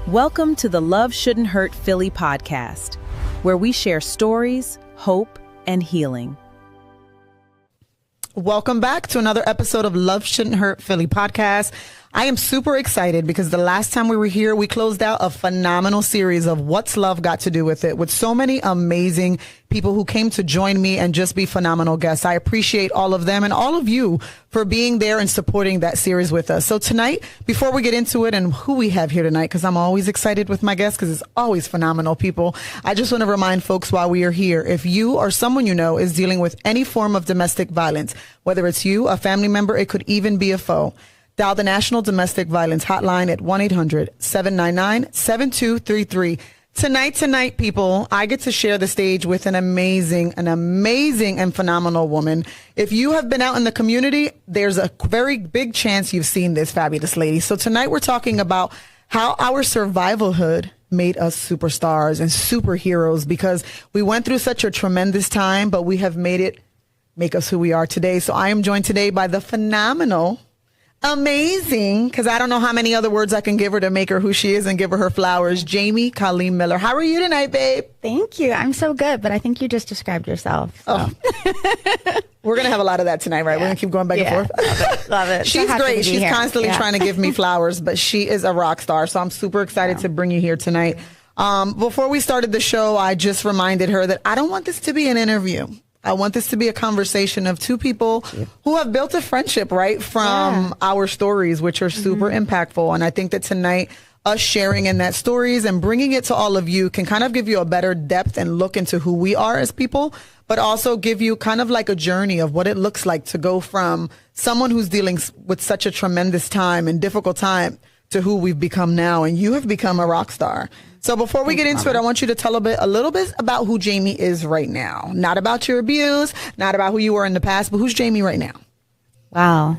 Welcome to the Love Shouldn't Hurt Philly podcast, where we share stories, hope, and healing. Welcome back to another episode of Love Shouldn't Hurt Philly podcast. I am super excited because the last time we were here, we closed out a phenomenal series of What's Love Got to Do with It with so many amazing people who came to join me and just be phenomenal guests. I appreciate all of them and all of you for being there and supporting that series with us. So tonight, before we get into it and who we have here tonight, because I'm always excited with my guests because it's always phenomenal people, I just want to remind folks while we are here, if you or someone you know is dealing with any form of domestic violence, whether it's you, a family member, it could even be a foe, dial the National Domestic Violence Hotline at 1-800-799-7233. Tonight, people, I get to share the stage with an amazing and phenomenal woman. If you have been out in the community, there's a very big chance you've seen this fabulous lady. So tonight we're talking about how our survivalhood made us superstars and superheroes, because we went through such a tremendous time, but we have made it make us who we are today. So I am joined today by the phenomenal, amazing, because I don't know how many other words I can give her to make her who she is and give her flowers, Jamie Colleen Miller. How are you tonight, babe? Thank you. I'm so good, but I think you just described yourself. So. Oh. We're going to have a lot of that tonight, right? Yeah. We're going to keep going back and forth. Love it. She's great. She's constantly trying to give me flowers, but she is a rock star. So I'm super excited to bring you here tonight. Before we started the show, I just reminded her that I don't want this to be an interview. I want this to be a conversation of two people who have built a friendship, right, from our stories, which are super impactful. And I think that tonight, us sharing in that stories and bringing it to all of you can kind of give you a better depth and look into who we are as people, but also give you kind of like a journey of what it looks like to go from someone who's dealing with such a tremendous time and difficult time to who we've become now. And you have become a rock star. So before we get into it, I want you to tell a little bit about who Jamie is right now. Not about your abuse, not about who you were in the past, but who's Jamie right now? Wow.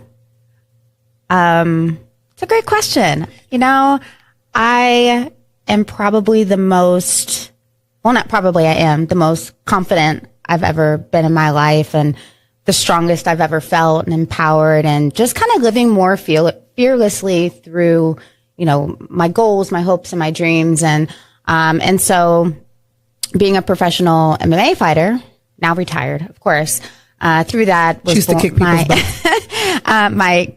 It's a great question. You know, I am probably I am the most confident I've ever been in my life, and the strongest I've ever felt, and empowered, and just kind of living more fearlessly through, you know, my goals, my hopes, and my dreams. And so being a professional MMA fighter, now retired, of course, through that was to kick people's butts. my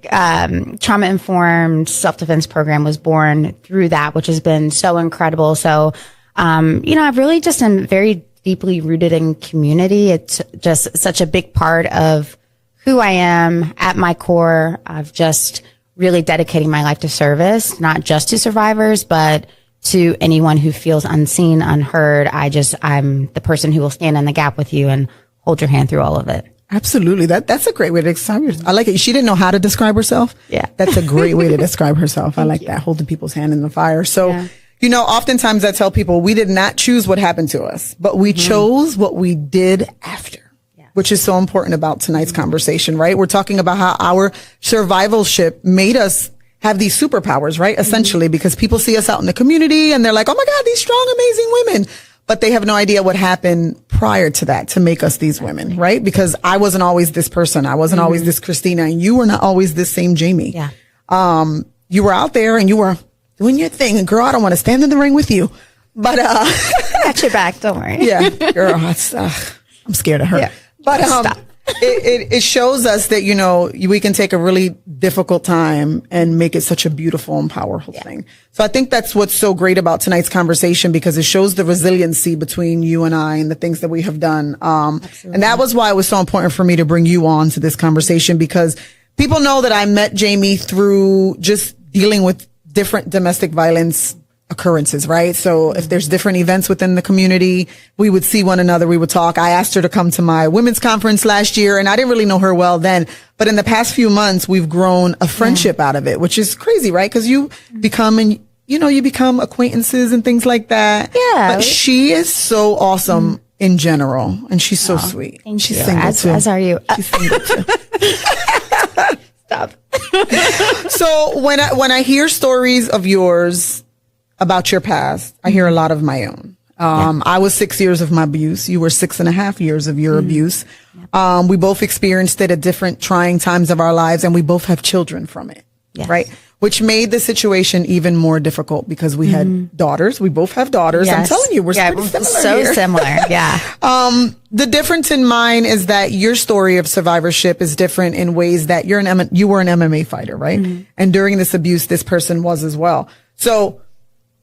trauma-informed self-defense program was born through that, which has been so incredible. So, you know, I've really just am very deeply rooted in community. It's just such a big part of who I am at my core. I've just really dedicating my life to service, not just to survivors, but to anyone who feels unseen, unheard. I'm the person who will stand in the gap with you and hold your hand through all of it. Absolutely. That's a great way to describe yourself. I like it. She didn't know how to describe herself. Yeah. That's a great way to describe herself. I like that, holding people's hand in the fire. So, you know, oftentimes I tell people we did not choose what happened to us, but we chose what we did after. Which is so important about tonight's conversation, right? We're talking about how our survivalship made us have these superpowers, right? Essentially, because people see us out in the community and they're like, oh my God, these strong, amazing women. But they have no idea what happened prior to that to make us these women, right? Because I wasn't always this person. I wasn't always this Christina, and you were not always this same Jamie. Yeah. You were out there and you were doing your thing. And girl, I don't want to stand in the ring with you, but, got your back. Don't worry. Yeah, girl, I'm scared of her. Yeah. But it shows us that, you know, we can take a really difficult time and make it such a beautiful and powerful thing. So I think that's what's so great about tonight's conversation, because it shows the resiliency between you and I and the things that we have done. And that was why it was so important for me to bring you on to this conversation, because people know that I met Jamie through just dealing with different domestic violence occurrences, right? So if there's different events within the community, we would see one another, we would talk. I asked her to come to my women's conference last year, and I didn't really know her well then, but in the past few months, we've grown a friendship out of it, which is crazy, right? Because you become acquaintances and things like that. Yeah. But she is so awesome in general, and she's so sweet. She's single too. As are you. She's single too. Stop. So when I hear stories of yours about your past, I hear a lot of my own. I was 6 years of my abuse. You were 6.5 years of your abuse. We both experienced it at different trying times of our lives, and we both have children from it. Right? which made the situation even more difficult because we had daughters. We both have daughters. Yes. I'm telling you, we're pretty similar so here. similar. Yeah. The difference in mine is that your story of survivorship is different in ways that you were an MMA fighter, right? And during this abuse, this person was as well. So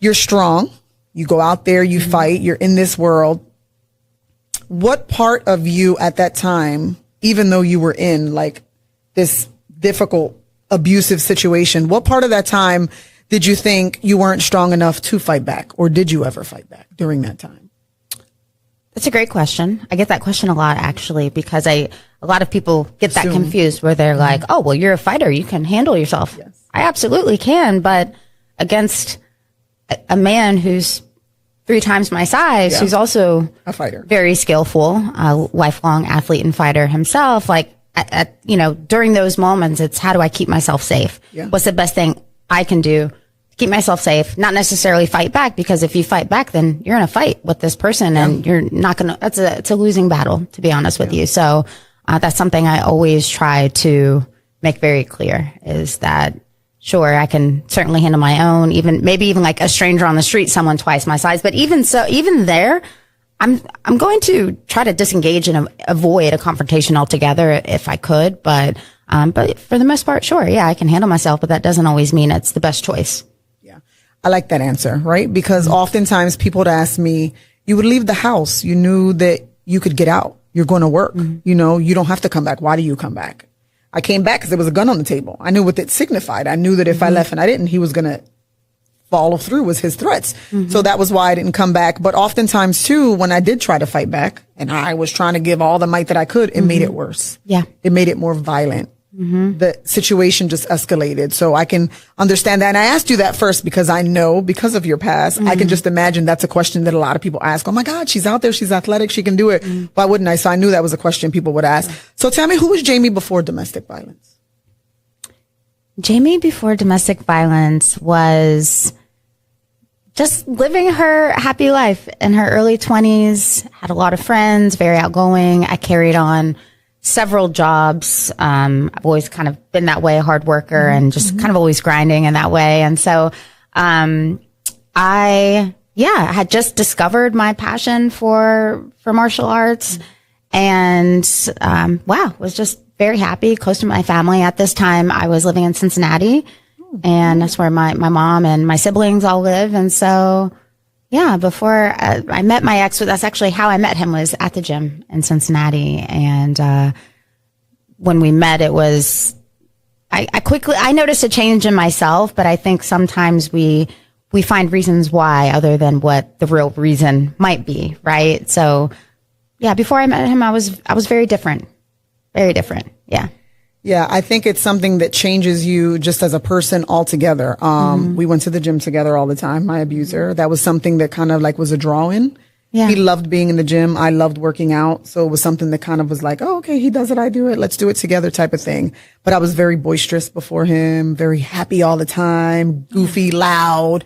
you're strong. You go out there, you fight, you're in this world. What part of you at that time, even though you were in like this difficult abusive situation, what part of that time did you think you weren't strong enough to fight back? Or did you ever fight back during that time? That's a great question. I get that question a lot, actually, because a lot of people get that confused where they're like, oh, well, you're a fighter. You can handle yourself. Yes. I absolutely can. But against a man who's 3 times my size, who's also a fighter, very skillful, a lifelong athlete and fighter himself, like, during those moments, it's how do I keep myself safe? Yeah. What's the best thing I can do to keep myself safe? Not necessarily fight back, because if you fight back, then you're in a fight with this person and you're not going to, it's a losing battle, to be honest with you. So, that's something I always try to make very clear is that, sure, I can certainly handle my own, maybe even like a stranger on the street, someone twice my size. But even so, even there, I'm going to try to disengage and avoid a confrontation altogether if I could. But for the most part, sure. Yeah, I can handle myself, but that doesn't always mean it's the best choice. Yeah. I like that answer, right? Because oftentimes people would ask me, you would leave the house. You knew that you could get out. You're going to work. You know, you don't have to come back. Why do you come back? I came back because there was a gun on the table. I knew what it signified. I knew that if I left and I didn't, he was going to follow through with his threats. So that was why I didn't come back. But oftentimes too, when I did try to fight back and I was trying to give all the might that I could, it made it worse. Yeah. It made it more violent. The situation just escalated. So I can understand that. And I asked you that first because I know, because of your past, I can just imagine that's a question that a lot of people ask. Oh my God, she's out there. She's athletic. She can do it. Why wouldn't I? So I knew that was a question people would ask. So tell me, who was Jamie before domestic violence? Jamie before domestic violence was just living her happy life in her early 20s, had a lot of friends, very outgoing. I carried on several jobs. I've always kind of been that way, a hard worker and just kind of always grinding in that way. And so, I had just discovered my passion for martial arts and, was just very happy, close to my family. At this time, I was living in Cincinnati and that's where my mom and my siblings all live. And so, before I met my ex, that's actually how I met him, was at the gym in Cincinnati. And when we met, it was, I noticed a change in myself, but I think sometimes we find reasons why other than what the real reason might be, right? So, before I met him, I was very different. Very different. Yeah. Yeah, I think it's something that changes you just as a person altogether. We went to the gym together all the time, my abuser. That was something that kind of like was a draw in. Yeah. He loved being in the gym. I loved working out. So it was something that kind of was like, oh, okay, he does it, I do it. Let's do it together type of thing. But I was very boisterous before him, very happy all the time, goofy, loud.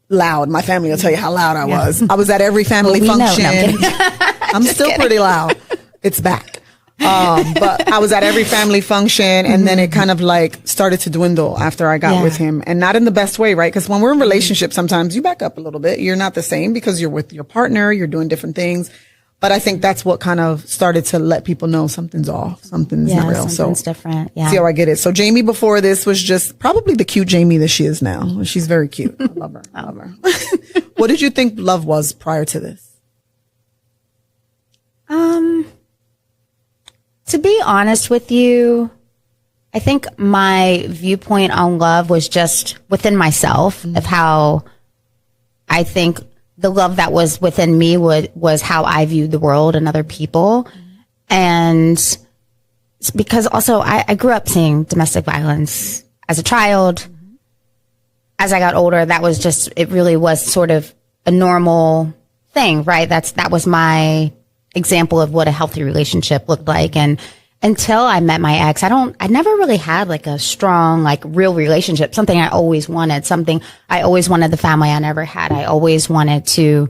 My family will tell you how loud I was. I was at every family function. No, I'm still pretty loud. It's back. But I was at every family function and then it kind of like started to dwindle after I got with him, and not in the best way, right? Because when we're in relationships, sometimes you back up a little bit. You're not the same because you're with your partner, you're doing different things. But I think that's what kind of started to let people know something's off, something's not real. Something's different. Yeah. See how I get it. So Jamie before this was just probably the cute Jamie that she is now. She's very cute. I love her. I love her. What did you think love was prior to this? To be honest with you, I think my viewpoint on love was just within myself of how I think the love that was within me was how I viewed the world and other people. And because also I grew up seeing domestic violence as a child. As I got older, that was just, it really was sort of a normal thing, right? That was my example of what a healthy relationship looked like. And until I met my ex, I never really had like a strong, like real relationship, something I always wanted, something I always wanted the family I never had. I always wanted to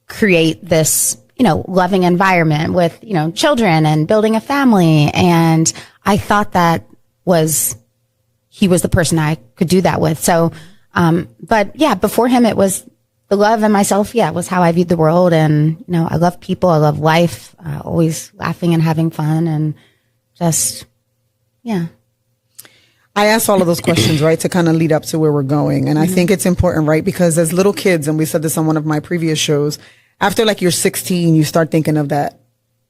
create this, loving environment with, children and building a family. And I thought that was he was the person I could do that with. So, but yeah, before him, it was the love and myself. Yeah, it was how I viewed the world. And, you know, I love people. I love life, always laughing and having fun and just, yeah. I asked all of those questions, right, to kind of lead up to where we're going. And I think it's important, right, because as little kids, and we said this on one of my previous shows, after like you're 16, you start thinking of that.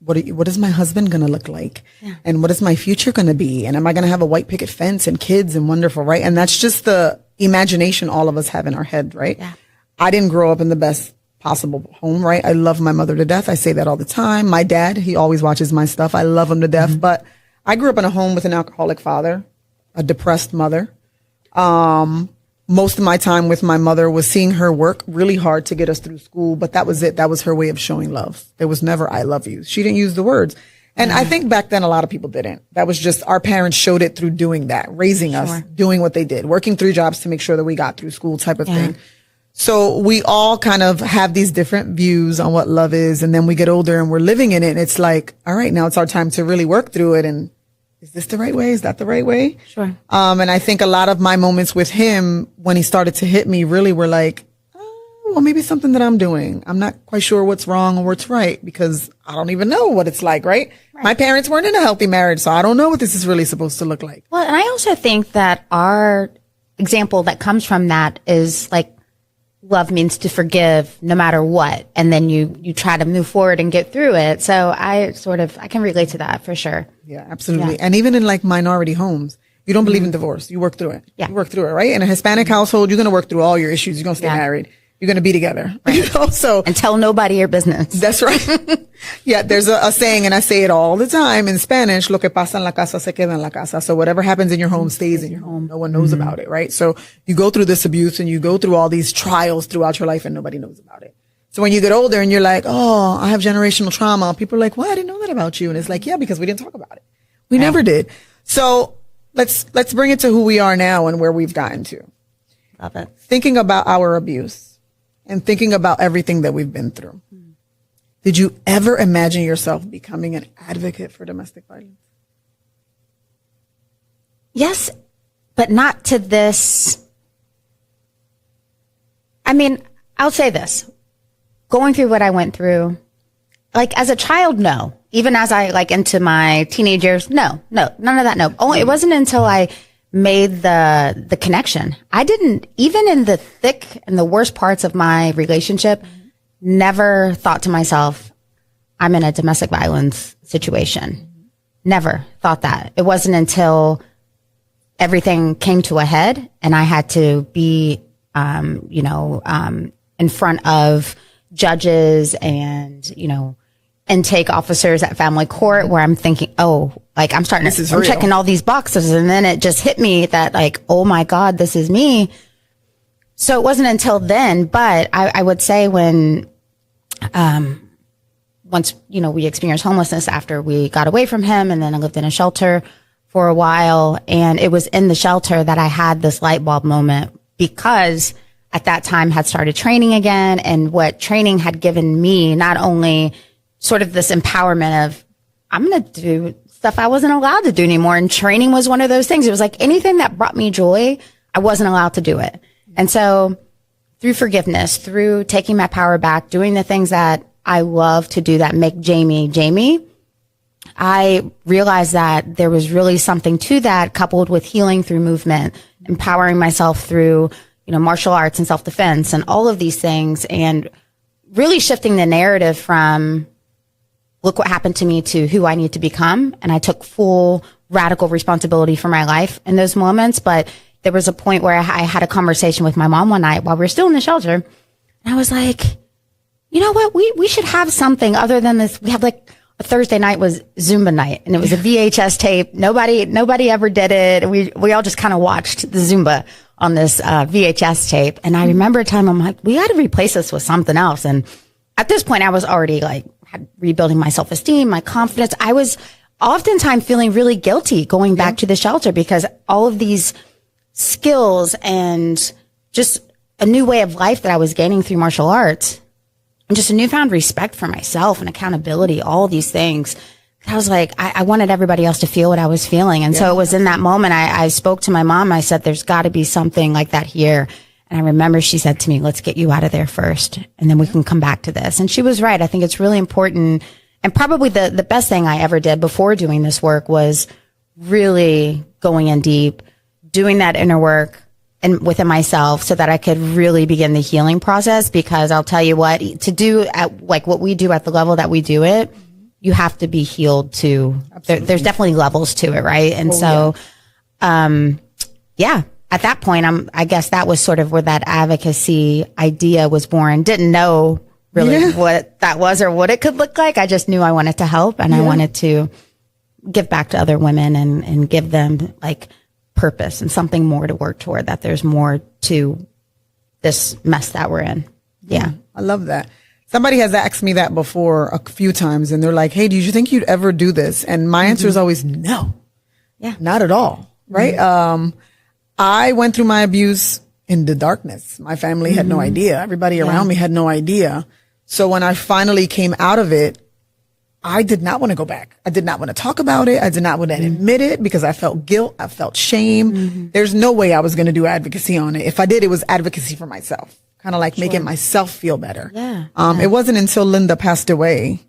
What is my husband going to look like? Yeah. And what is my future going to be? And am I going to have a white picket fence and kids and wonderful, right? And that's just the imagination all of us have in our head, right? Yeah. I didn't grow up in the best possible home, right? I love my mother to death. I say that all the time. My dad, he always watches my stuff. I love him to death. But I grew up in a home with an alcoholic father, a depressed mother. Most of my time with my mother was seeing her work really hard to get us through school, but that was it. That was her way of showing love. There was never, I love you. She didn't use the words. And I think back then a lot of people didn't. That was just our parents showed it through doing that, raising us, doing what they did, working 3 jobs to make sure that we got through school type of thing. So we all kind of have these different views on what love is. And then we get older and we're living in it. And it's like, all right, now it's our time to really work through it. And is this the right way? Is that the right way? Sure. And I think a lot of my moments with him, when he started to hit me, really were like, oh, well, maybe something that I'm doing. I'm not quite sure what's wrong or what's right because I don't even know what it's like, right? My parents weren't in a healthy marriage, so I don't know what this is really supposed to look like. Well, and I also think that our example that comes from that is like, love means to forgive no matter what. And then you try to move forward and get through it. So I can relate to that for sure. Yeah, absolutely. Yeah. And even in like minority homes, you don't believe in divorce. You work through it. Yeah. You work through it, right? In a Hispanic household, you're going to work through all your issues. You're going to stay married. You're going to be together. Right. You know, so. And tell nobody your business. That's right. Yeah. There's a saying, and I say it all the time in Spanish, lo que pasa en la casa se queda en la casa. So whatever happens in your home stays in your home. No one knows about it, right? So you go through this abuse and you go through all these trials throughout your life and nobody knows about it. So when you get older and you're like, oh, I have generational trauma, people are like, well, I didn't know that about you. And it's like, yeah, because we didn't talk about it. We never did. So let's bring it to who we are now and where we've gotten to. Love it. Thinking about our abuse and thinking about everything that we've been through. Did you ever imagine yourself becoming an advocate for domestic violence? Yes, but not to this. I mean, I'll say this. Going through what I went through, like as a child, no. Even as I like into my teenage years, no, none of that, no. It wasn't until I made the connection. I didn't, even in the thick and the worst parts of my relationship, never thought to myself, I'm in a domestic violence situation. Never thought that. It wasn't until everything came to a head and I had to be, in front of judges and, intake officers at family court where I'm thinking, I'm checking all these boxes. And then it just hit me that like, oh my God, this is me. So it wasn't until then, but I would say when, once, we experienced homelessness after we got away from him, and then I lived in a shelter for a while. And it was in the shelter that I had this light bulb moment, because at that time had started training again. And what training had given me, not only sort of this empowerment of, I'm going to do stuff I wasn't allowed to do anymore. And training was one of those things. It was like anything that brought me joy, I wasn't allowed to do it. And so through forgiveness, through taking my power back, doing the things that I love to do that make Jamie, I realized that there was really something to that, coupled with healing through movement, empowering myself through, martial arts and self-defense and all of these things, and really shifting the narrative from look what happened to me to who I need to become. And I took full radical responsibility for my life in those moments. But there was a point where I had a conversation with my mom one night while we were still in the shelter. And I was like, you know what? We should have something other than this. We have like a Thursday night was Zumba night, and it was a VHS tape. Nobody ever did it. We all just kind of watched the Zumba on this VHS tape. And I remember a time I'm like, we got to replace this with something else. And at this point I was already like rebuilding my self-esteem, my confidence. I was oftentimes feeling really guilty going back to the shelter, because all of these skills and just a new way of life that I was gaining through martial arts, and just a newfound respect for myself and accountability, all of these things I was like, I wanted everybody else to feel what I was feeling. And so it was in that moment, I spoke to my mom. I said, there's got to be something like that here. And I remember she said to me, let's get you out of there first, and then we can come back to this. And she was right. I think it's really important. And probably the best thing I ever did before doing this work was really going in deep, doing that inner work and within myself so that I could really begin the healing process. Because I'll tell you what, to do at like what we do at the level that we do it, you have to be healed too. There's definitely levels to it. Right. And at that point, I guess that was sort of where that advocacy idea was born. Didn't know really what that was or what it could look like. I just knew I wanted to help, and I wanted to give back to other women and give them like purpose and something more to work toward, that there's more to this mess that we're in. Yeah. I love that. Somebody has asked me that before a few times, and they're like, hey, did you think you'd ever do this? And my answer is always no. Yeah. Not at all. Right. I went through my abuse in the darkness. My family had no idea. Everybody around me had no idea. So when I finally came out of it, I did not want to go back. I did not want to talk about it. I did not want to admit it because I felt guilt. I felt shame. There's no way I was going to do advocacy on it. If I did, it was advocacy for myself, kind of like making myself feel better. It wasn't until Linda passed away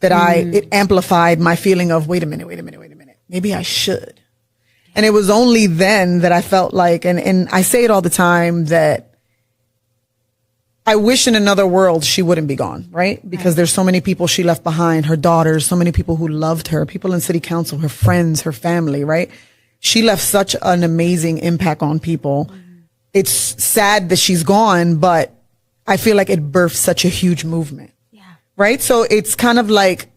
that it amplified my feeling of, wait a minute. Maybe I should. And it was only then that I felt like, and I say it all the time, that I wish in another world she wouldn't be gone, right? Because there's so many people she left behind, her daughters, so many people who loved her, people in city council, her friends, her family, right? She left such an amazing impact on people. It's sad that she's gone, but I feel like it birthed such a huge movement, right? So it's kind of like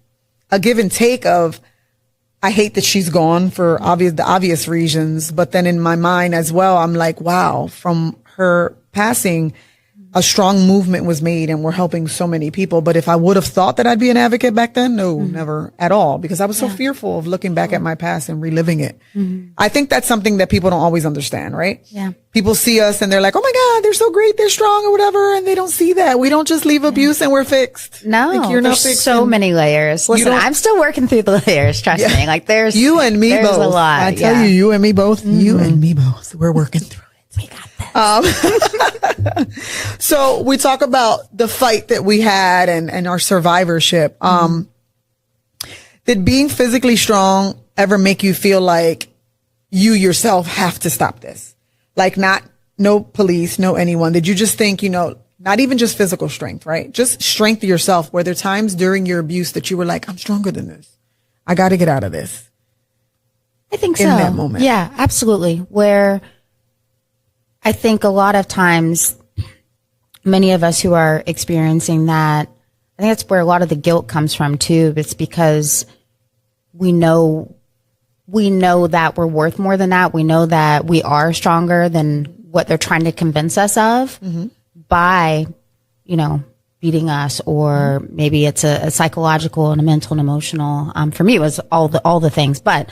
a give and take of, I hate that she's gone for the obvious reasons, but then in my mind as well, I'm like, wow, from her passing, a strong movement was made and we're helping so many people. But if I would have thought that I'd be an advocate back then, no, never at all, because I was so fearful of looking back at my past and reliving it. I think that's something that people don't always understand, right? Yeah. People see us and they're like, oh my God, they're so great, they're strong or whatever. And they don't see that. We don't just leave abuse and we're fixed. No, like, you're not fixed. So many layers. Listen, I'm still working through the layers. Trust me. Like there's you and me both. A lot. I tell you and me both. You and me both. We're working through it. We got this. So we talk about the fight that we had and our survivorship. Did being physically strong ever make you feel like you yourself have to stop this? Like no police, no anyone. Did you just think, not even just physical strength, right? Just strength yourself. Were there times during your abuse that you were like, I'm stronger than this. I got to get out of this? I think so. In that moment. Yeah, absolutely. Where I think a lot of times, many of us who are experiencing that, I think that's where a lot of the guilt comes from too. It's because we know that we're worth more than that. We know that we are stronger than what they're trying to convince us of by, beating us, or maybe it's a psychological and a mental and emotional. For me, it was all the things. But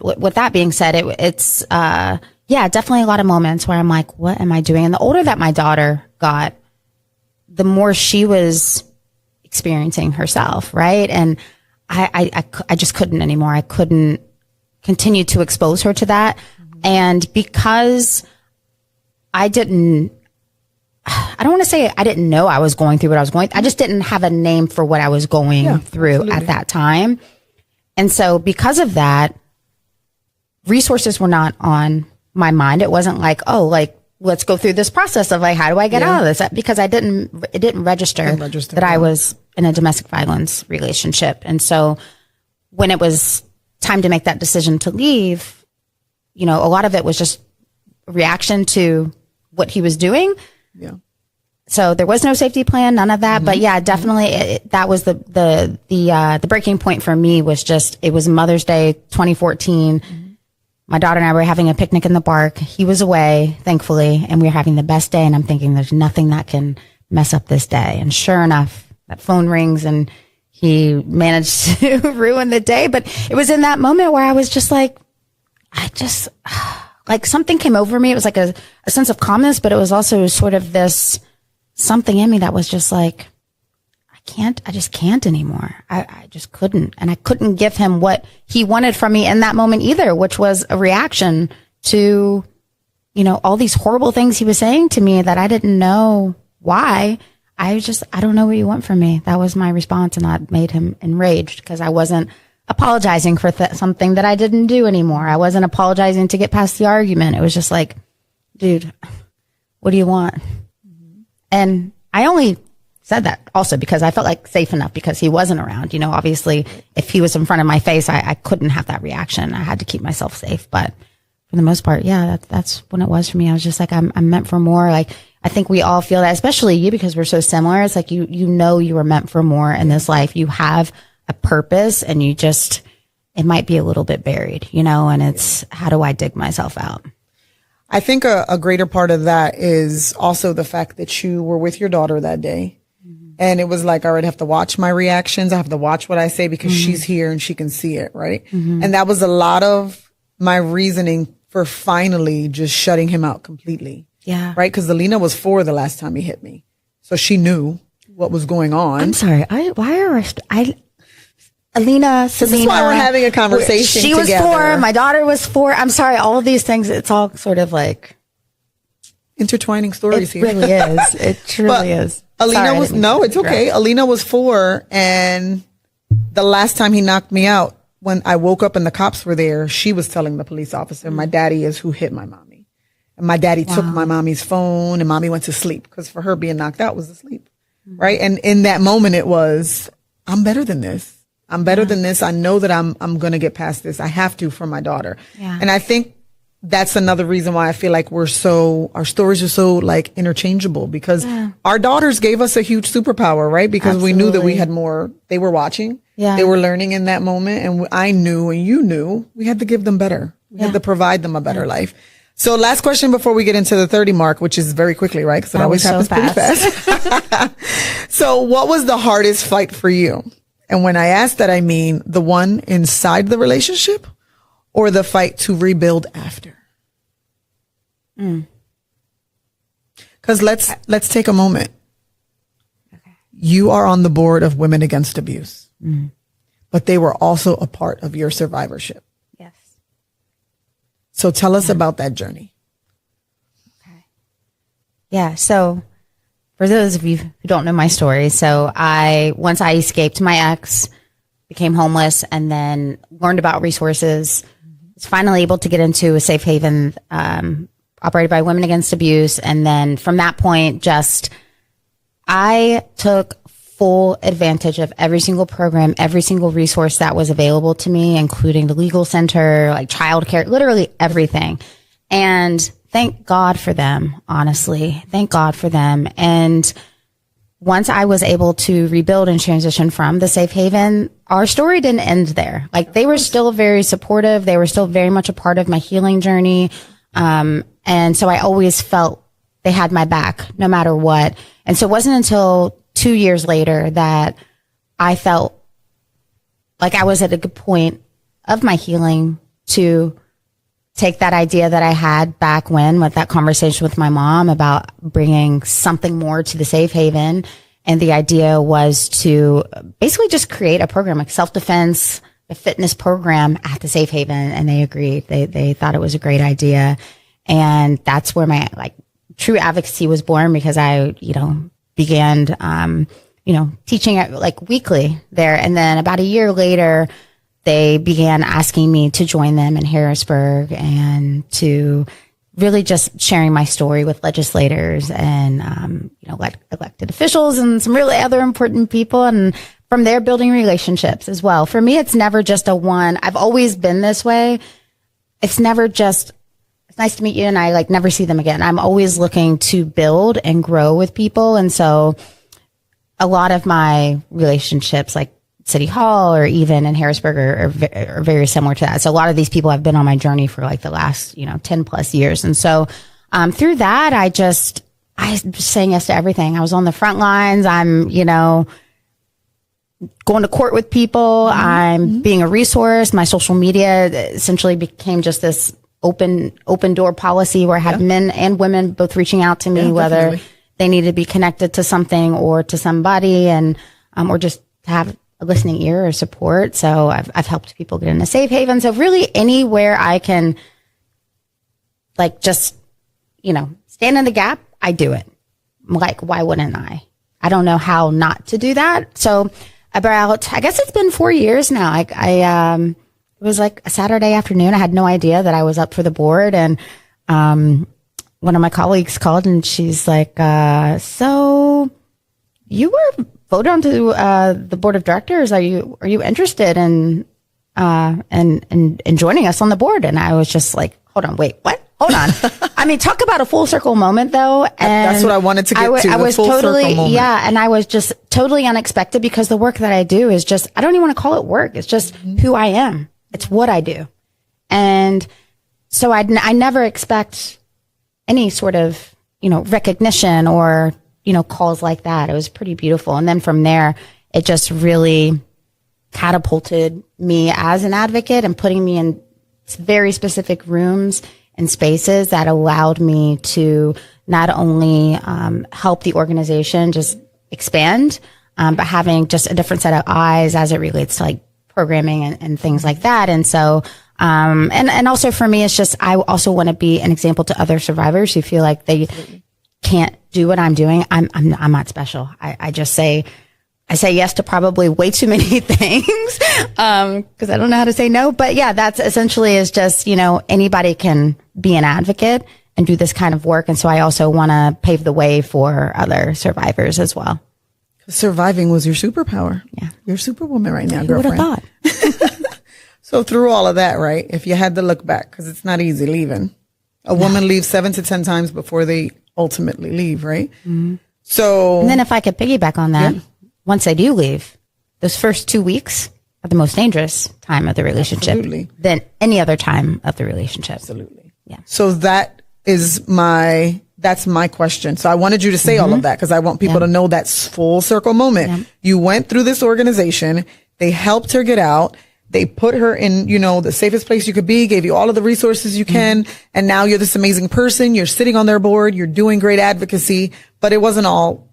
with that being said, it's definitely a lot of moments where I'm like, what am I doing? And the older that my daughter got, the more she was experiencing herself, right? And I just couldn't anymore. I couldn't continue to expose her to that. And because I don't want to say I didn't know I was going through what I was going through. I just didn't have a name for what I was going through at that time. And so because of that, resources were not on my mind. It wasn't like, let's go through this process of like, how do I get out of this? Because it didn't register that I was in a domestic violence relationship. And so when it was time to make that decision to leave, a lot of it was just a reaction to what he was doing. Yeah. So there was no safety plan, none of that. But yeah, definitely that was the breaking point for me. Was just, it was Mother's Day 2014. My daughter and I were having a picnic in the park. He was away, thankfully, and we were having the best day. And I'm thinking, there's nothing that can mess up this day. And sure enough, that phone rings and he managed to ruin the day. But it was in that moment where I was just like, like something came over me. It was like a sense of calmness, but it was also sort of this something in me that was just like, I I just can't anymore. I just couldn't. And I couldn't give him what he wanted from me in that moment either, which was a reaction to, all these horrible things he was saying to me that I didn't know why. I don't know what you want from me. That was my response. And that made him enraged because I wasn't apologizing for something that I didn't do anymore. I wasn't apologizing to get past the argument. It was just like, dude, what do you want? Mm-hmm. And I only said that also because I felt like safe enough because he wasn't around. Obviously, if he was in front of my face, I couldn't have that reaction. I had to keep myself safe. But for the most part, yeah, that's when it was for me. I was just like, I'm meant for more. Like, I think we all feel that, especially you, because we're so similar. It's like, you were meant for more in this life. You have a purpose and it might be a little bit buried, and it's, how do I dig myself out? I think a greater part of that is also the fact that you were with your daughter that day. And it was like, I already have to watch my reactions. I have to watch what I say because she's here and she can see it. Right. And that was a lot of my reasoning for finally just shutting him out completely. Yeah. Right. Cause Alina was 4 the last time he hit me. So she knew what was going on. I'm sorry. Alina, Selena. This is why we're having a conversation She together. was 4. My daughter was 4. I'm sorry. All of these things, it's all sort of like intertwining stories it here. Really is. It truly is. Alina it's okay. Alina was 4. And the last time he knocked me out, when I woke up and the cops were there, she was telling the police officer, my daddy is who hit my mommy. And my daddy took my mommy's phone and mommy went to sleep because for her being knocked out was asleep. Right. And in that moment, it was, I'm better than this. I'm better than this. I know that I'm going to get past this. I have to for my daughter. Yeah. And I think that's another reason why I feel like our stories are so like interchangeable because our daughters gave us a huge superpower, right? Because we knew that we had more, they were watching, they were learning in that moment. And I knew, and you knew, we had to give them better. We had to provide them a better life. So last question before we get into the 30 mark, which is very quickly, right? Because it always happens pretty fast. So what was the hardest fight for you? And when I ask that, I mean the one inside the relationship or the fight to rebuild after. Because let's take a moment. Okay. You are on the board of Women Against Abuse, but they were also a part of your survivorship. Yes. So tell us about that journey. Okay. Yeah. So for those of you who don't know my story, so once I escaped my ex, became homeless, and then learned about resources, was finally able to get into a safe haven operated by Women Against Abuse. And then from that point, I took full advantage of every single program, every single resource that was available to me, including the legal center, like childcare, literally everything. And thank God for them, honestly. Thank God for them. And once I was able to rebuild and transition from the safe haven, our story didn't end there. Like, they were still very supportive. They were still very much a part of my healing journey. And so I always felt they had my back no matter what. And so it wasn't until 2 years later that I felt like I was at a good point of my healing to take that idea that I had back when with that conversation with my mom about bringing something more to the safe haven. And the idea was to basically just create a program, like self-defense, a fitness program at the safe haven. And they agreed. They thought it was a great idea. And that's where my true advocacy was born, because I, began, teaching weekly there. And then about a year later, they began asking me to join them in Harrisburg and to really just sharing my story with legislators and, elected officials and some really other important people. And from there, building relationships as well. For me, it's never just I've always been this way. It's never just, it's nice to meet you and I never see them again. I'm always looking to build and grow with people. And so a lot of my relationships, like City Hall or even in Harrisburg, are very similar to that. So a lot of these people have been on my journey for the last, 10 plus years. And so, through that, I just saying yes to everything. I was on the front lines. I'm, going to court with people. I'm being a resource. My social media essentially became just this open door policy where I had men and women both reaching out to me, whether they needed to be connected to something or to somebody. And, or just to have a listening ear or support. So I've helped people get in a safe haven. So really anywhere I can like just, stand in the gap, I do it. Like, why wouldn't I? I don't know how not to do that. So about, I guess it's been 4 years now. It was like a Saturday afternoon. I had no idea that I was up for the board. And, one of my colleagues called and she's like, so you were voted onto, the board of directors. Are you interested in joining us on the board? And I was just like, hold on, wait, what? Hold on. I mean, talk about a full circle moment though. And that's what I wanted to get to. I was totally, and I was just totally unexpected because the work that I do is just, I don't even want to call it work. It's just who I am. It's what I do. And so I never expect any sort of, recognition or, calls like that. It was pretty beautiful. And then from there, it just really catapulted me as an advocate and putting me in very specific rooms and spaces that allowed me to not only help the organization just expand, but having just a different set of eyes as it relates to like programming and things like that. And so, and also for me, it's just, I also want to be an example to other survivors who feel like they can't do what I'm doing. I'm not special. I just say yes to probably way too many things, cause I don't know how to say no, but yeah, that's essentially is just, anybody can be an advocate and do this kind of work. And so I also want to pave the way for other survivors as well. Surviving was your superpower. Yeah. You're superwoman right now, Who would girlfriend. have thought? So through all of that, right? If you had to look back, cause it's not easy leaving. A woman leaves 7 to 10 times before they ultimately leave, right? Mm-hmm. So. And then if I could piggyback on that, once I do leave, those first 2 weeks are the most dangerous time of the relationship than any other time of the relationship. Absolutely. Yeah. So that's my question. So I wanted you to say all of that because I want people to know that full circle moment. Yeah. You went through this organization. They helped her get out. They put her in, the safest place you could be, gave you all of the resources you can. And now you're this amazing person. You're sitting on their board. You're doing great advocacy, but it wasn't all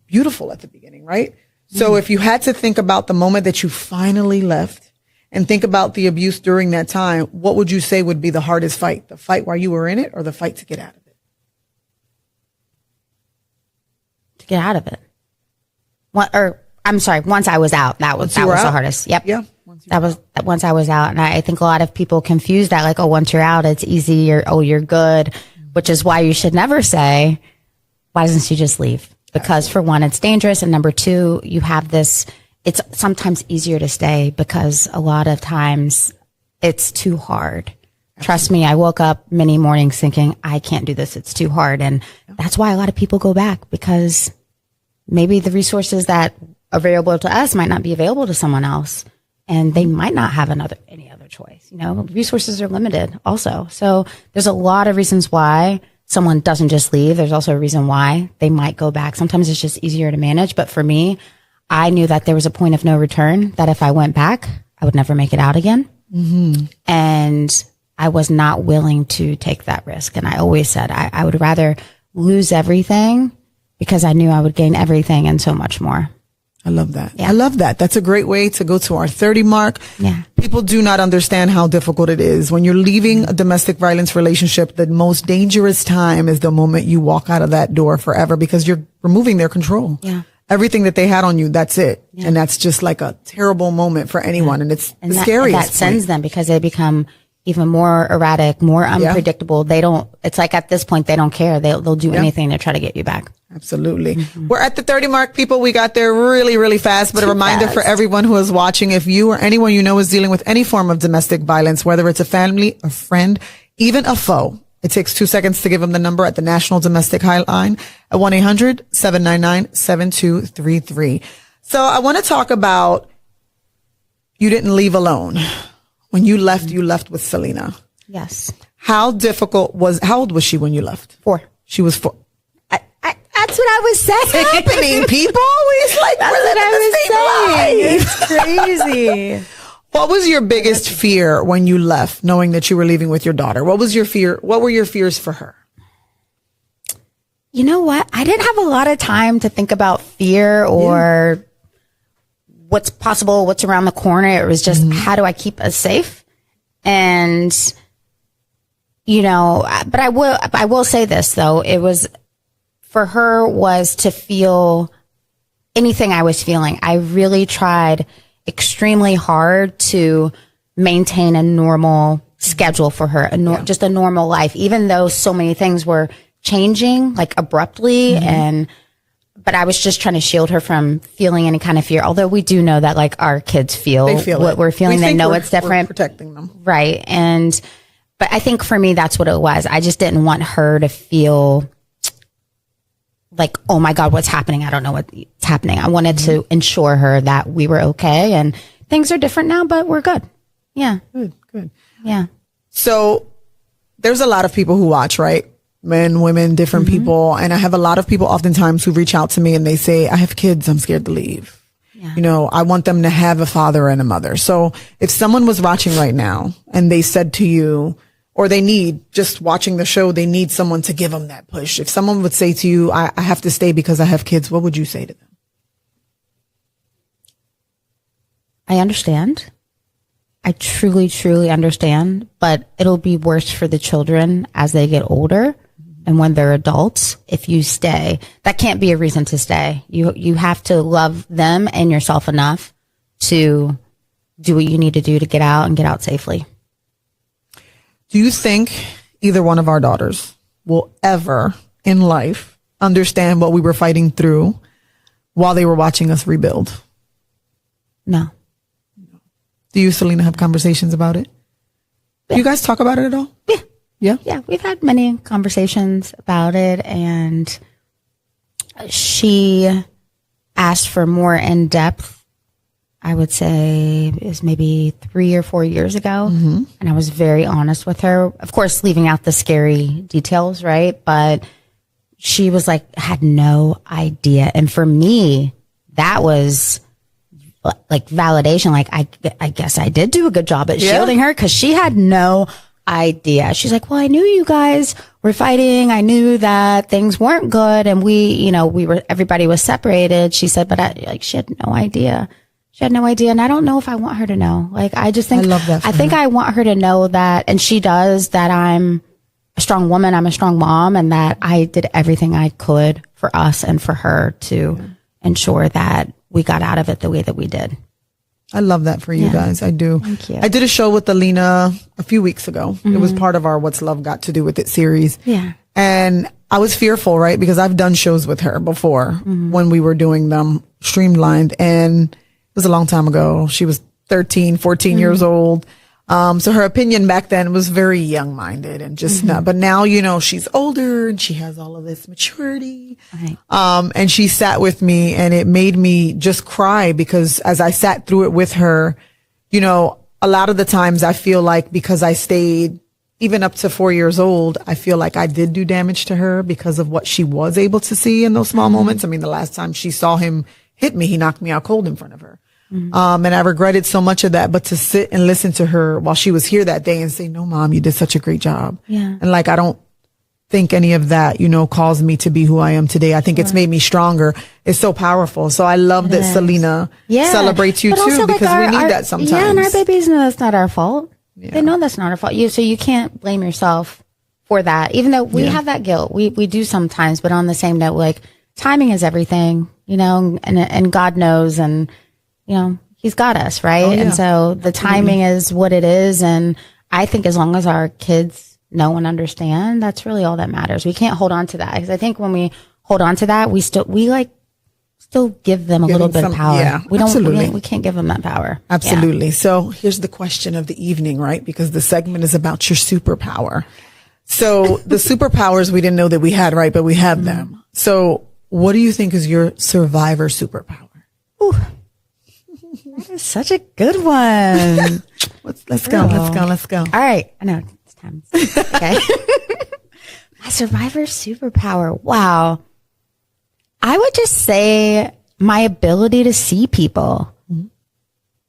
beautiful at the beginning, right? So if you had to think about the moment that you finally left and think about the abuse during that time, what would you say would be the hardest fight? The fight while you were in it or the fight to get out of it? To get out of it. Once I was out, that was the hardest. Yep. Yeah. Once I was out. And I think a lot of people confuse that like, once you're out, it's easy. You're good, which is why you should never say, why doesn't she just leave? Because for one, it's dangerous. And number two, you have this, it's sometimes easier to stay because a lot of times it's too hard. Absolutely. Trust me, I woke up many mornings thinking, I can't do this. It's too hard. And that's why a lot of people go back because maybe the resources that are available to us might not be available to someone else. And they might not have any other choice. Resources are limited also. So there's a lot of reasons why someone doesn't just leave. There's also a reason why they might go back. Sometimes it's just easier to manage. But for me, I knew that there was a point of no return, that if I went back, I would never make it out again. Mm-hmm. And I was not willing to take that risk. And I always said I would rather lose everything because I knew I would gain everything and so much more. I love that. Yeah. I love that. That's a great way to go to our 30 mark. Yeah. People do not understand how difficult it is. When you're leaving a domestic violence relationship, the most dangerous time is the moment you walk out of that door forever because you're removing their control. Yeah. Everything that they had on you, that's it. Yeah. And that's just like a terrible moment for anyone. And it's the scariest. That sends them because they become even more erratic, more unpredictable. Yeah. It's like at this point, they don't care. They'll do anything to try to get you back. Absolutely. Mm-hmm. We're at the 30 mark, people. We got there really, really fast. But a reminder for everyone who is watching, if you or anyone you know is dealing with any form of domestic violence, whether it's a family, a friend, even a foe, it takes 2 seconds to give them the number at the National Domestic Hotline at 1-800-799-7233. So I want to talk about you didn't leave alone. When you left with Selena. Yes. How old was she when you left? 4. She was 4. That's what I was saying. What's happening, people? It's like that's what I was saying. It's crazy. What was your biggest fear when you left, knowing that you were leaving with your daughter? What was your fear? What were your fears for her? You know what? I didn't have a lot of time to think about fear or what's possible, what's around the corner. It was just, how do I keep us safe? And, you know, but I will say this though. It was, for her, was to feel anything I was feeling. I really tried extremely hard to maintain a normal schedule for her, just a normal life, even though so many things were changing like abruptly. But I was just trying to shield her from feeling any kind of fear. Although we do know that like our kids feel what we're feeling. They know it's different. We're protecting them. Right. But I think for me, that's what it was. I just didn't want her to feel like, oh my God, what's happening? I don't know what's happening. I wanted to ensure her that we were okay, and things are different now, but we're good. Yeah. Good. Yeah. So there's a lot of people who watch, right? Men, women, different people. And I have a lot of people oftentimes who reach out to me and they say, I have kids, I'm scared to leave. Yeah. You know, I want them to have a father and a mother. So if someone was watching right now and they said to you, or they need, just watching the show, they need someone to give them that push. If someone would say to you, I have to stay because I have kids, what would you say to them? I understand. I truly, truly understand, but it'll be worse for the children as they get older and when they're adults. If you stay, that can't be a reason to stay. You have to love them and yourself enough to do what you need to do to get out and get out safely. Do you think either one of our daughters will ever in life understand what we were fighting through while they were watching us rebuild? No. Do you, Selena, have conversations about it? Yeah. Do you guys talk about it at all? Yeah. Yeah? Yeah. We've had many conversations about it, and she asked for more in depth. I would say it was maybe 3 or 4 years ago. And I was very honest with her, of course, leaving out the scary details, right? But she was like, had no idea. And for me, that was like validation. Like, I guess I did do a good job at shielding her, because she had no idea. She's like, well, I knew you guys were fighting. I knew that things weren't good. And everybody was separated. She said, but she had no idea. She had no idea. And I don't know if I want her to know. Like, I just think, I love that. I want her to know that, and she does, that I'm a strong woman. I'm a strong mom, and that I did everything I could for us and for her to ensure that we got out of it the way that we did. I love that for you guys. I do. Thank you. I did a show with Alina a few weeks ago. It was part of our What's Love Got to Do with It series. Yeah. And I was fearful, right? Because I've done shows with her before when we were doing them streamlined, and it was a long time ago. She was 13, 14 years old. So her opinion back then was very young minded and just not, but now, you know, she's older and she has all of this maturity. Right. And she sat with me, and it made me just cry, because as I sat through it with her, you know, a lot of the times I feel like because I stayed even up to 4 years old, I feel like I did do damage to her because of what she was able to see in those small moments. I mean, the last time she saw him hit me, he knocked me out cold in front of her. And I regretted so much of that, but to sit and listen to her while she was here that day and say, no, Mom, you did such a great job. Yeah. And like, I don't think any of that, you know, caused me to be who I am today. I think it's made me stronger. It's so powerful. So I love that Selena celebrates you too, because we need that sometimes. Yeah. And our babies know that's not our fault. Yeah. They know that's not our fault. So you can't blame yourself for that, even though we have that guilt. We do sometimes, but on the same note, like, timing is everything, you know, and God knows, and, you know, he's got us, right? Oh, yeah. And so the timing is what it is. And I think as long as our kids know and understand, that's really all that matters. We can't hold on to that, because I think when we hold on to that, we still give them a little bit of power. Yeah, we can't give them that power. Absolutely. Yeah. So here's the question of the evening, right? Because the segment is about your superpower. So the superpowers we didn't know that we had, right? But we have them. So what do you think is your survivor superpower? Ooh. That is such a good one. Let's go. All right. I know it's time. Okay. My survivor superpower. Wow. I would just say my ability to see people.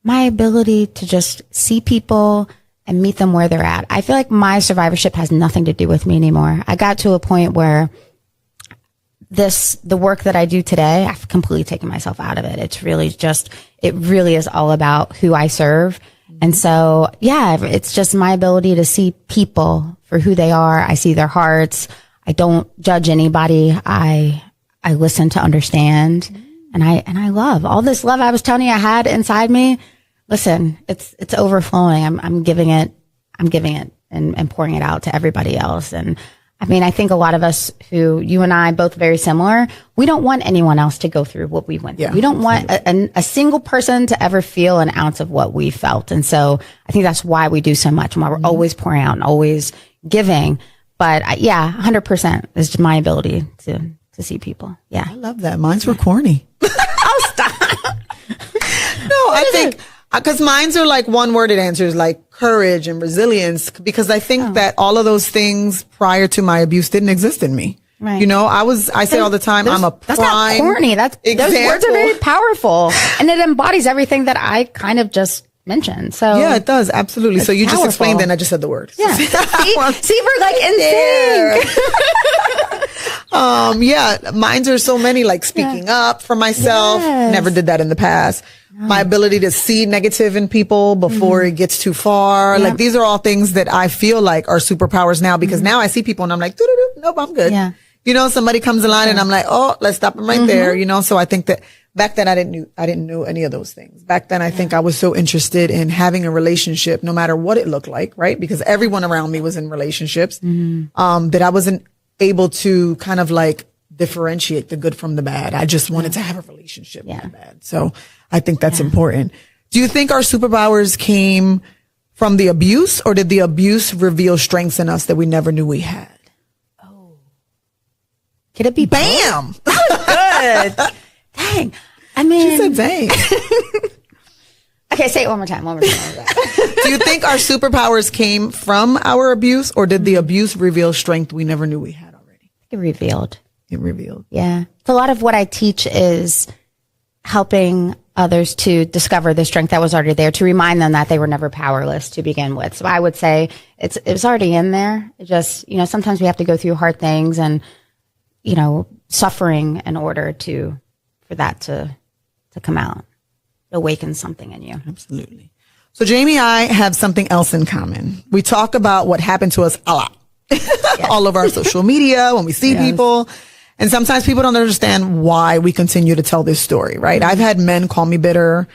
My ability to just see people and meet them where they're at. I feel like my survivorship has nothing to do with me anymore. I got to a point where the work that I do today, I've completely taken myself out of it. It's really it really is all about who I serve. And so, yeah, it's just my ability to see people for who they are. I see their hearts. I don't judge anybody. I listen to understand. And I love all this love I was telling you I had inside me. Listen, it's overflowing. I'm giving it and pouring it out to everybody else. And I mean, I think a lot of us who, you and I, both very similar, we don't want anyone else to go through what we went through. We don't want a single person to ever feel an ounce of what we felt. And so I think that's why we do so much, and why we're always pouring out and always giving. But 100% is just my ability to see people. Yeah. I love that. Mine's were corny. Oh, stop. No, I think, because mine's are like one-worded answers, like courage and resilience, because I think that all of those things prior to my abuse didn't exist in me. Right. You know, I say all the time, I'm a prime That's not corny. Those words are very powerful, and it embodies everything that I kind of just mentioned. So yeah, it does. Absolutely. So you powerful. just explained, then I just said the word. Yeah. See, we're like in sync. Mine's are so many, like speaking up for myself. Yes. Never did that in the past. My ability to see negative in people before it gets too far. Like, these are all things that I feel like are superpowers now, because now I see people and I'm like, nope, I'm good. Yeah. You know, somebody comes along and I'm like, oh, let's stop them right there. You know, so I think that back then I didn't know any of those things. Back then I think I was so interested in having a relationship, no matter what it looked like, right? Because everyone around me was in relationships, that I wasn't able to kind of like differentiate the good from the bad. I just wanted to have a relationship with the bad. So I think that's important. Do you think our superpowers came from the abuse, or did the abuse reveal strengths in us that we never knew we had? Oh, could it be? Bam! That was good. Dang. I mean, She said dang. okay, say it one more time. Do you think our superpowers came from our abuse, or did the abuse reveal strength we never knew we had already? It revealed. It revealed. Yeah. So a lot of what I teach is helping others to discover the strength that was already there, to remind them that they were never powerless to begin with. So I would say it was already in there. It just, sometimes we have to go through hard things and, suffering in order for that to come out, awaken something in you. Absolutely. So Jamie and I have something else in common. We talk about what happened to us a lot. All over our social media, when we see people. And sometimes people don't understand why we continue to tell this story, right? I've had men call me bitter.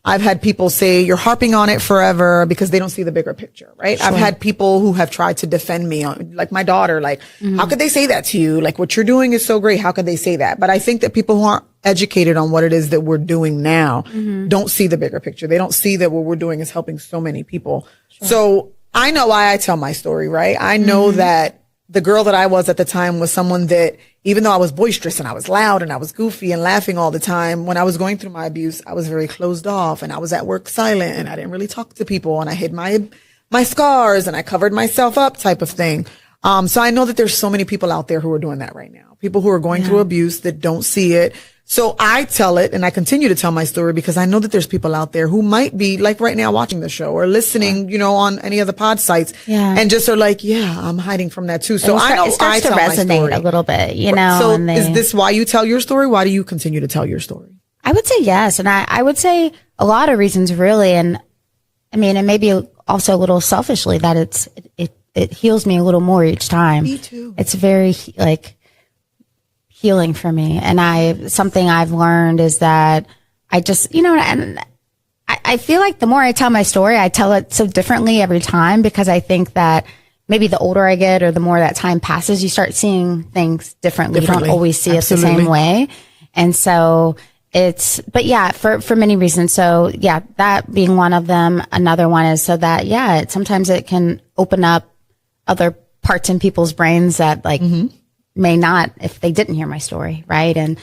I've had people say you're harping on it forever because they don't see the bigger picture, right? Sure. I've had people who have tried to defend me, like my daughter, like, how could they say that to you? Like, what you're doing is so great. How could they say that? But I think that people who aren't educated on what it is that we're doing now don't see the bigger picture. They don't see that what we're doing is helping so many people. Sure. So I know why I tell my story, right? I know that the girl that I was at the time was someone that, even though I was boisterous and I was loud and I was goofy and laughing all the time, when I was going through my abuse, I was very closed off, and I was at work silent, and I didn't really talk to people, and I hid my scars and I covered myself up, type of thing. So I know that there's so many people out there who are doing that right now. People who are going through abuse that don't see it. So I tell it, and I continue to tell my story, because I know that there's people out there who might be like right now watching the show or listening, on any of the pod sites, and just are like, I'm hiding from that too. So I know it starts to resonate a little bit, So is this why you tell your story? Why do you continue to tell your story? I would say yes. And I would say a lot of reasons, really. And I mean, and maybe also a little selfishly, that it heals me a little more each time. Me too. It's very healing for me. And something I've learned is that I just, and I feel like the more I tell my story, I tell it so differently every time, because I think that maybe the older I get, or the more that time passes, you start seeing things differently. You don't always see it the same way. And so for many reasons. So that being one of them. Another one is so that, sometimes it can open up other parts in people's brains that may not, if they didn't hear my story, right? And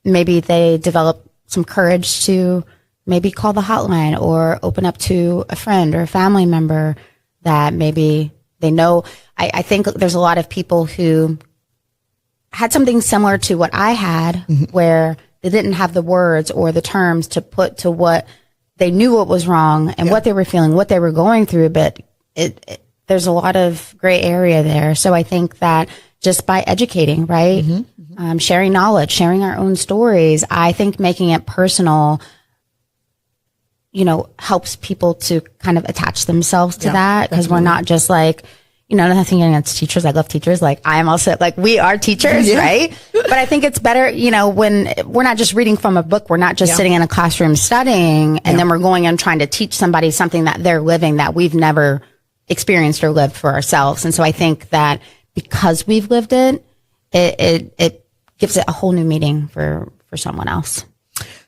maybe they develop some courage to maybe call the hotline or open up to a friend or a family member that maybe they know. I think there's a lot of people who had something similar to what I had, where they didn't have the words or the terms to put to what they knew what was wrong and what they were feeling, what they were going through, but there's a lot of gray area there. So I think that just by educating, right? Sharing knowledge, sharing our own stories. I think making it personal, helps people to kind of attach themselves to that, because we're not just like, nothing against teachers. I love teachers. Like, I am also like, we are teachers, right? But I think it's better, when we're not just reading from a book, we're not just sitting in a classroom studying, and then we're going and trying to teach somebody something that they're living that we've never experienced or lived for ourselves. And so I think that because we've lived it, it gives it a whole new meaning for someone else.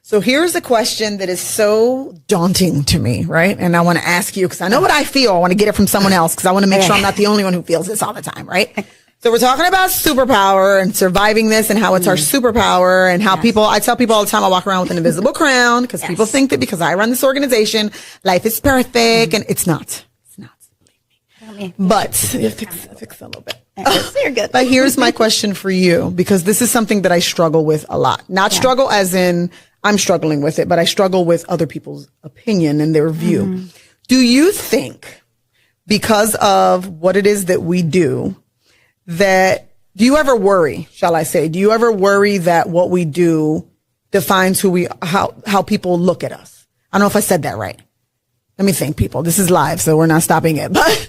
So here's a question that is so daunting to me, right? And I want to ask you, because I know what I feel. I want to get it from someone else, because I want to make sure I'm not the only one who feels this all the time, right? So we're talking about superpower and surviving this, and how it's our superpower, and how I tell people all the time, I walk around with an invisible crown, because people think that because I run this organization, life is perfect, and it's not. It's not. Believe me. But fix a little bit. You're good. But here's my question for you, because this is something that I struggle with a lot. Not struggle as in I'm struggling with it, but I struggle with other people's opinion and their view. Do you think, because of what it is that we do you ever worry, shall I say, do you ever worry that what we do defines how people look at us? I don't know if I said that right. Let me think, people. This is live, so we're not stopping it. But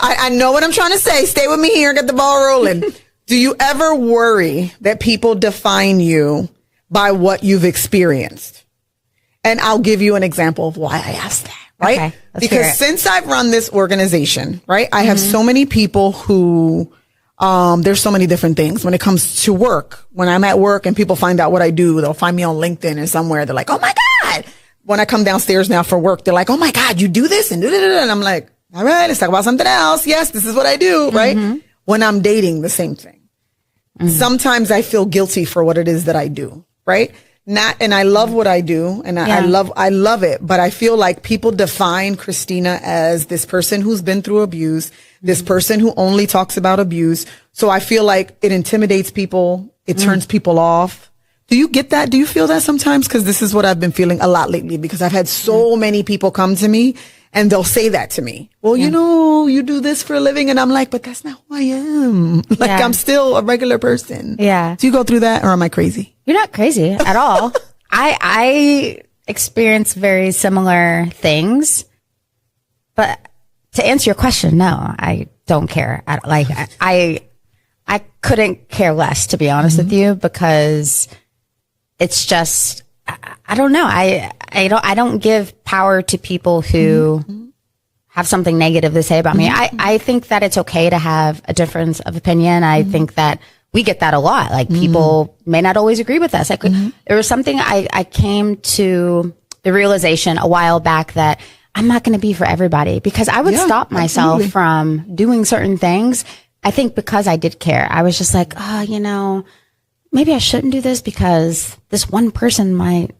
I know what I'm trying to say. Stay with me here. Get the ball rolling. Do you ever worry that people define you by what you've experienced? And I'll give you an example of why I asked that, right? Okay, because since I've run this organization, right, I have so many people who, there's so many different things when it comes to work. When I'm at work and people find out what I do, they'll find me on LinkedIn or somewhere. They're like, oh my God. When I come downstairs now for work, they're like, oh my God, you do this? And I'm like, all right, let's talk about something else. Yes, this is what I do, right? When I'm dating, the same thing. Sometimes I feel guilty for what it is that I do, right? And I love what I do, and I love it, but I feel like people define Christina as this person who's been through abuse, this person who only talks about abuse. So I feel like it intimidates people. It turns people off. Do you get that? Do you feel that sometimes? Because this is what I've been feeling a lot lately, because I've had so many people come to me and they'll say that to me. Well, you do this for a living. And I'm like, but that's not who I am. Like, I'm still a regular person. Yeah. Do you go through that, or am I crazy? You're not crazy at all. I experience very similar things, but to answer your question, no, I don't care. I couldn't care less, to be honest with you, because it's just, I don't know. I don't give power to people who have something negative to say about me. I think that it's okay to have a difference of opinion. I think that we get that a lot. Like, people may not always agree with us. There was something I came to the realization a while back that I'm not going to be for everybody, because I would stop myself from doing certain things. I think because I did care, I was just like, maybe I shouldn't do this because this one person might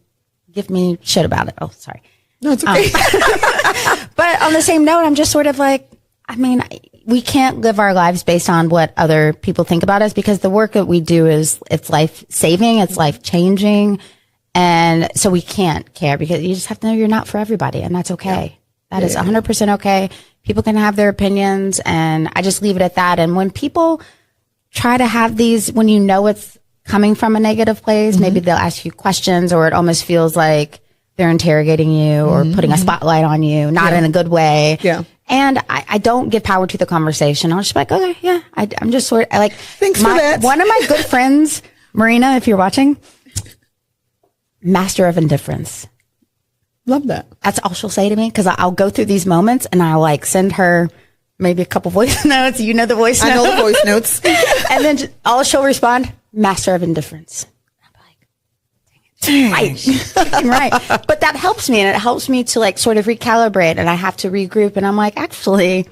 give me shit about it. Oh, sorry. No, it's okay. But on the same note, I'm just sort of like, we can't live our lives based on what other people think about us, because the work that we do it's life saving, it's life changing. And so we can't care, because you just have to know you're not for everybody, and that's okay. That is 100% okay. People can have their opinions, and I just leave it at that. And when people try to have these, when it's coming from a negative place, maybe they'll ask you questions, or it almost feels like they're interrogating you or putting a spotlight on you, not in a good way. Yeah. And I don't give power to the conversation. I'll just be like, okay, yeah, I'm just sort of like, thanks for that. One of my good friends, Marina, if you're watching, master of indifference. Love that. That's all she'll say to me, because I'll go through these moments and I'll like send her maybe a couple voice notes. You know the voice notes. I know the voice notes. And then all she'll respond, master of indifference. Right. But that helps me, and it helps me to like sort of recalibrate, and I have to regroup, and I'm like, actually,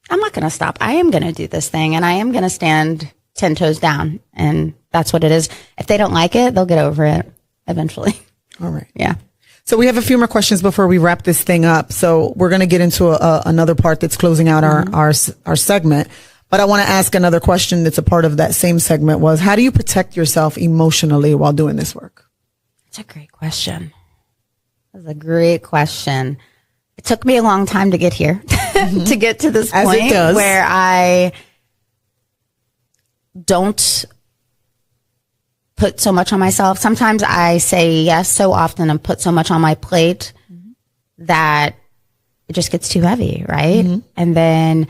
I'm not going to stop. I am going to do this thing, and I am going to stand 10 toes down, and that's what it is. If they don't like it, they'll get over it eventually. All right. Yeah. So we have a few more questions before we wrap this thing up. So we're going to get into another part that's closing out our segment. But I want to ask another question that's a part of that same segment was, how do you protect yourself emotionally while doing this work? That's a great question. That's a great question. It took me a long time to get here, to get to this point where I don't put so much on myself. Sometimes I say yes so often and put so much on my plate that it just gets too heavy, right? And then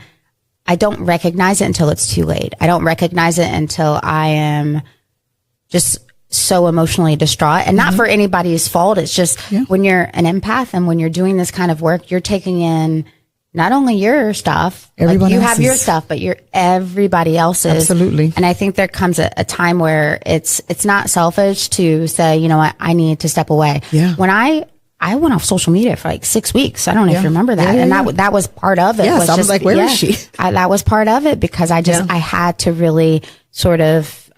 I don't recognize it until it's too late. I don't recognize it until I am just so emotionally distraught, and not for anybody's fault. It's just when you're an empath and when you're doing this kind of work, you're taking in not only your stuff, like you have your stuff, but everybody else's. Absolutely. And I think there comes a time where it's not selfish to say, you know what, I need to step away. Yeah. When I went off social media for like 6 weeks. I don't know if you remember that. And that was part of it. Yes, I was like, where is she? That was part of it because I had to really sort of,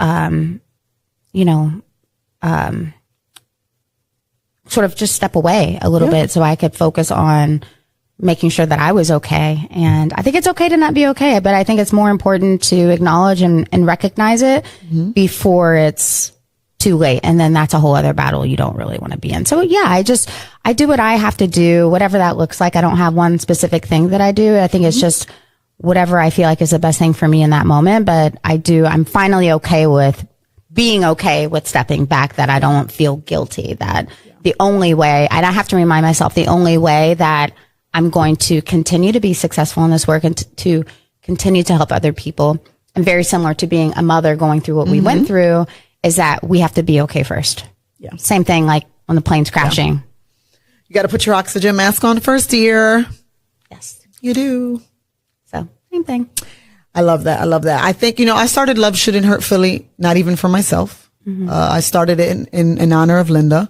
sort of just step away a little bit so I could focus on making sure that I was okay. And I think it's okay to not be okay, but I think it's more important to acknowledge and recognize it before it's too late. And then that's a whole other battle you don't really want to be in. So yeah, I do what I have to do, whatever that looks like. I don't have one specific thing that I do. I think it's just whatever I feel like is the best thing for me in that moment. But I'm finally okay with being okay with stepping back, that I don't feel guilty, that the only way, and I have to remind myself, the only way that I'm going to continue to be successful in this work and to continue to help other people, and very similar to being a mother going through what we went through, is that we have to be okay first. Yeah. Same thing like when the plane's crashing. You got to put your oxygen mask on first, dear. Yes. You do. So same thing. I love that. I love that. I think, I started Love Shouldn't Hurt Philly, not even for myself. I started it in honor of Linda.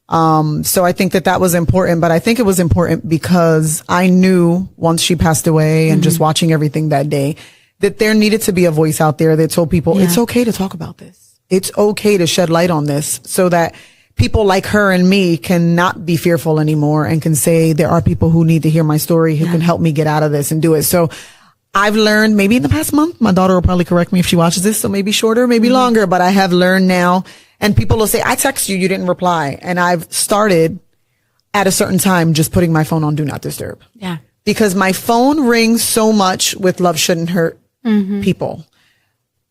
So I think that was important, but I think it was important because I knew once she passed away and just watching everything that day, that there needed to be a voice out there that told people it's okay to talk about this. It's okay to shed light on this so that people like her and me can not be fearful anymore and can say there are people who need to hear my story, who can help me get out of this and do it. So I've learned, maybe in the past month, my daughter will probably correct me if she watches this, so maybe shorter, maybe longer, but I have learned now, and people will say, I text you, you didn't reply. And I've started at a certain time just putting my phone on Do Not Disturb. Yeah. Because my phone rings so much with Love Shouldn't Hurt people.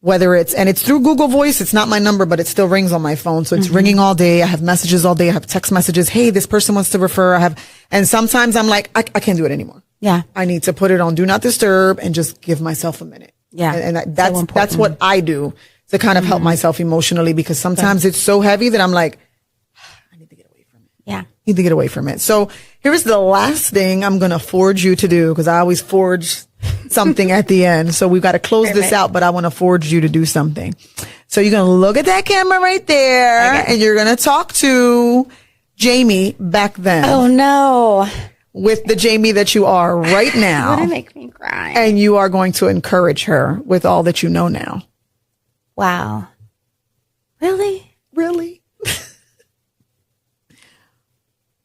Whether it's through Google Voice, it's not my number, but it still rings on my phone. So it's ringing all day. I have messages all day. I have text messages. Hey, this person wants to refer. And sometimes I'm like, I can't do it anymore. Yeah. I need to put it on Do Not Disturb and just give myself a minute. Yeah. And that's what I do to kind of help myself emotionally, because sometimes it's so heavy that I'm like, I need to get away from it. Yeah. Need to get away from it. So here's the last thing I'm going to forge you to do, because I always forge something at the end. So we've got to close this out, but I want to forge you to do something. So you're going to look at that camera right there and you're going to talk to Jamie back then. Oh no. With the Jamie that you are right now. You're going to make me cry. And you are going to encourage her with all that you know now. Wow. Really? Really?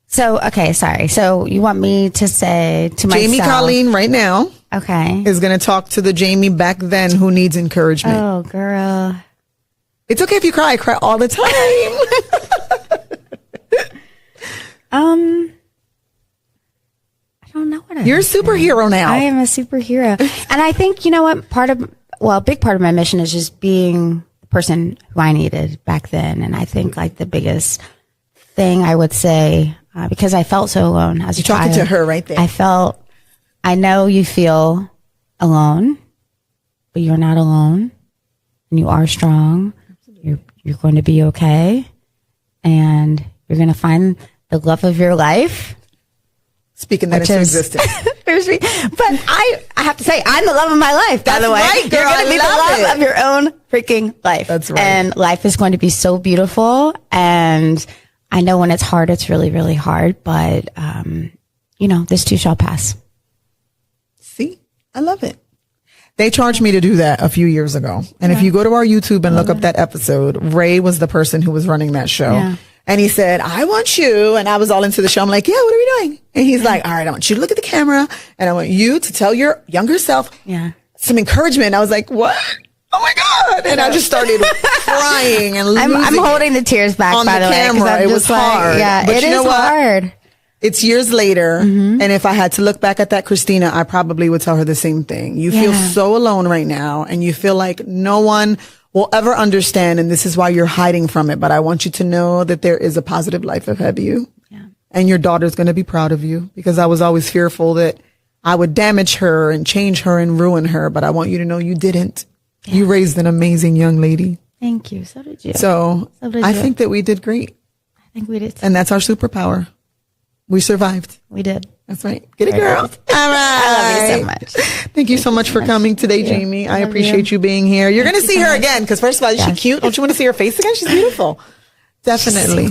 So, okay, sorry. So you want me to say to myself. Jamie Colleen right now. Okay. Is going to talk to the Jamie back then who needs encouragement. Oh, girl. It's okay if you cry. I cry all the time. I don't know what You're a superhero now. I am a superhero. And I think, you know what, a big part of my mission is just being the person who I needed back then. And I think like the biggest thing I would say, because I felt so alone as a child. You're talking to her right there. I know you feel alone, but you're not alone, and you are strong. You're going to be okay, and you're going to find the love of your life. Speaking that into existence. But I have to say, I'm the love of my life, by the way. Right, girl, you're going to be the love of your own freaking life. That's right. And life is going to be so beautiful. And I know when it's hard, it's really, really hard. But, this too shall pass. See, I love it. They charged me to do that a few years ago. And if you go to our YouTube and look up that episode, Ray was the person who was running that show. Yeah. And he said, I want you. And I was all into the show. I'm like, yeah, what are we doing? And he's like, all right, I want you to look at the camera and I want you to tell your younger self some encouragement. I was like, what? Oh my God. And I just started crying and losing I'm holding the tears back, on by the camera. way. It was hard. Yeah, but it is hard. It's years later. And if I had to look back at that Christina, I probably would tell her the same thing. You feel so alone right now, and you feel like no one will ever understand. And this is why you're hiding from it. But I want you to know that there is a positive life ahead of you. Yeah. And your daughter's going to be proud of you, because I was always fearful that I would damage her and change her and ruin her. But I want you to know you didn't. Yeah. You raised an amazing young lady. Thank you. So did you. So I think that we did great. I think we did too. And that's our superpower. We survived. We did. That's right. Get it, girl. All right. I love you so much. Thank you so much for coming today, Jamie. I appreciate you being here. You're going to see her again, because first of all, is she cute? Don't you want to see her face again? She's beautiful. Definitely.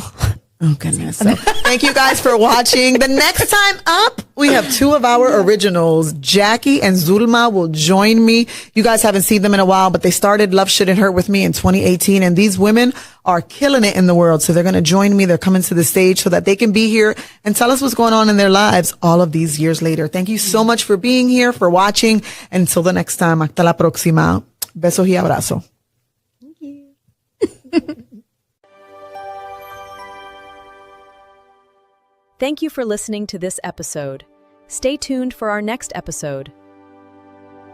Oh, goodness. So, thank you guys for watching. The next time up, we have two of our originals. Jackie and Zulma will join me. You guys haven't seen them in a while, but they started Love Shouldn't Hurt with me in 2018. And these women are killing it in the world. So they're going to join me. They're coming to the stage so that they can be here and tell us what's going on in their lives all of these years later. Thank you so much for being here, for watching. Until the next time, hasta la próxima. Besos y abrazo. Thank you. Thank you for listening to this episode. Stay tuned for our next episode.